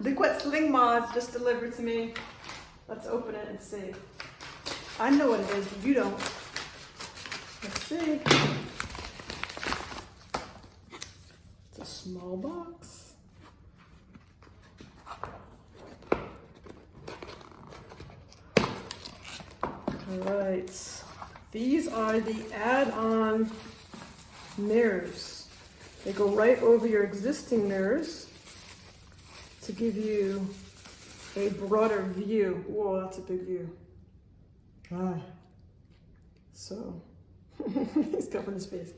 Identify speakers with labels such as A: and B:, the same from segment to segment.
A: Look what Slingmods just delivered to me. Let's open it and see. I know what it is, but you don't. Let's see. It's a small box. All right. These are the add-on mirrors. They go right over your existing mirrors to give you a broader view. Whoa, that's a big view. So, he's covering his face.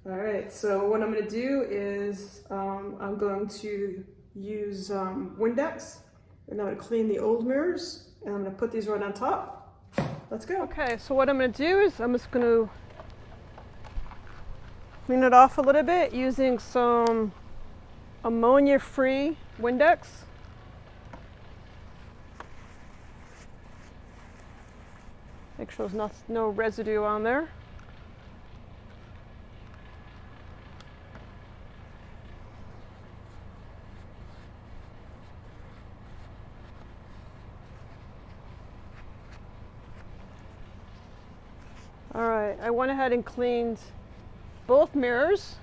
A: All right, so what I'm gonna do is I'm going to use Windex, and I'm gonna clean the old mirrors, and I'm gonna put these right on top. Let's go. Okay, so what I'm gonna do is I'm just gonna clean it off a little bit using some ammonia-free Windex. Make sure there's no residue on there. All right, I went ahead and cleaned both mirrors.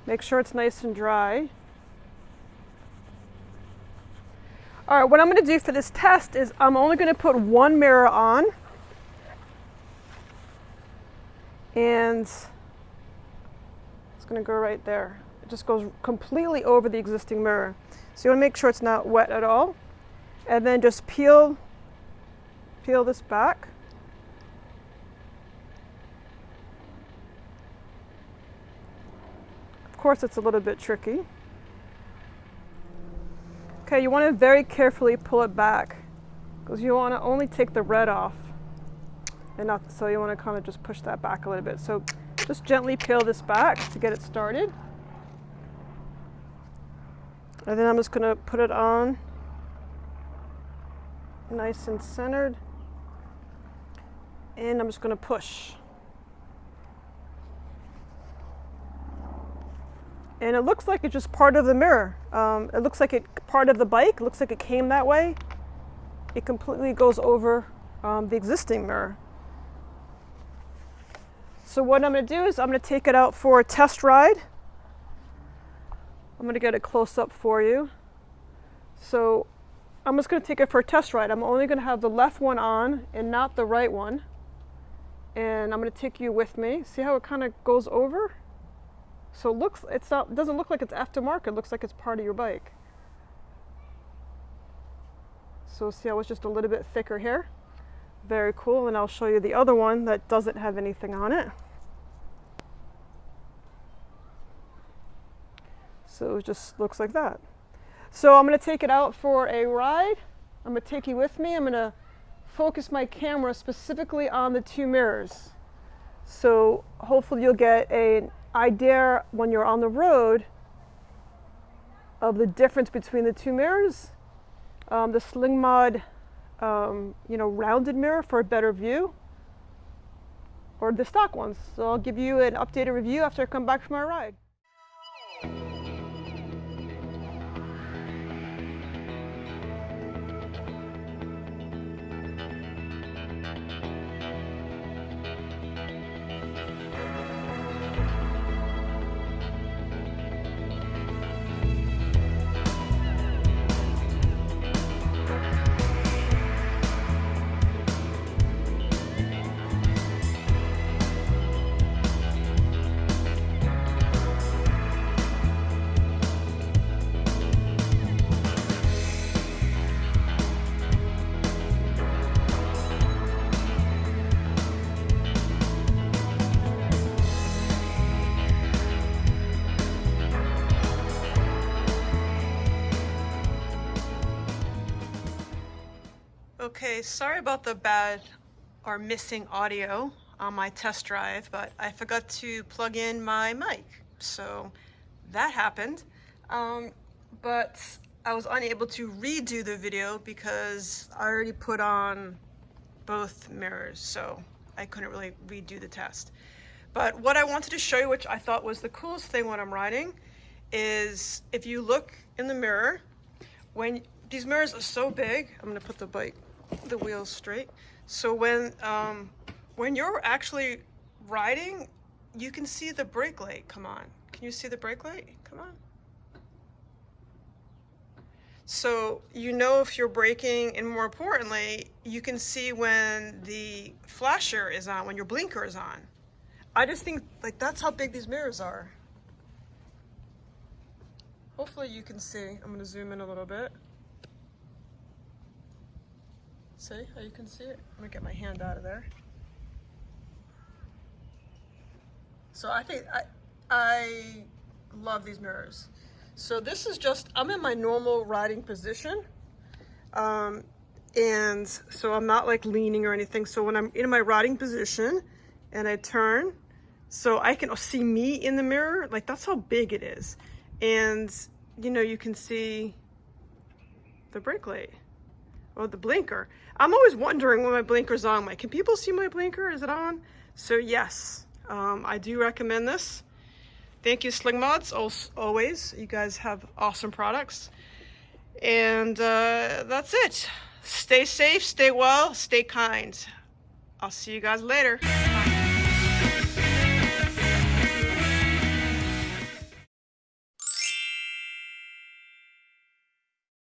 A: Make sure it's nice and dry. All right, what I'm going to do for this test is I'm only going to put one mirror on. And it's going to go right there. It just goes completely over the existing mirror. So you want to make sure it's not wet at all. And then just peel this back. Of course, it's a little bit tricky. Okay, you want to very carefully pull it back because you want to only take the red off, and not so you want to kind of just push that back a little bit. So just gently peel this back to get it started. And then I'm just going to put it on nice and centered, and I'm just going to push. And it looks like it's just part of the mirror. It looks like part of the bike. It looks like it came that way. It completely goes over the existing mirror. So what I'm going to do is I'm going to take it out for a test ride. I'm going to get a close-up for you. So I'm just going to take it for a test ride. I'm only going to have the left one on and not the right one. And I'm going to take you with me. See how it kind of goes over? So it doesn't look like it's aftermarket, it looks like it's part of your bike. So see how it's just a little bit thicker here? Very cool, and I'll show you the other one that doesn't have anything on it. So it just looks like that. So I'm going to take it out for a ride. I'm going to take you with me. I'm going to focus my camera specifically on the two mirrors. So hopefully you'll get an idea when you're on the road of the difference between the two mirrors. The Slingmod, rounded mirror for a better view, or the stock ones. So I'll give you an updated review after I come back from our ride. Okay, sorry about the bad or missing audio on my test drive, but I forgot to plug in my mic, so that happened. But I was unable to redo the video because I already put on both mirrors, so I couldn't really redo the test. But what I wanted to show you, which I thought was the coolest thing when I'm riding, is if you look in the mirror, when these mirrors are so big, I'm gonna put the wheels straight. So when you're actually riding, you can see the brake light. Come on, can you see the brake light? Come on. So you know if you're braking, and more importantly, you can see when the flasher is on, when your blinker is on. I just think like that's how big these mirrors are. Hopefully you can see. I'm gonna zoom in a little bit. See how you can see it? I'm gonna get my hand out of there. So I think I love these mirrors. So this is just, I'm in my normal riding position. And so I'm not like leaning or anything. So when I'm in my riding position and I turn, so I can see me in the mirror, like that's how big it is. And you know, you can see the brake light or the blinker. I'm always wondering when my blinker's on, like, can people see my blinker? Is it on? So yes, I do recommend this. Thank you, Slingmods, always. You guys have awesome products. And that's it. Stay safe, stay well, stay kind. I'll see you guys later. Bye.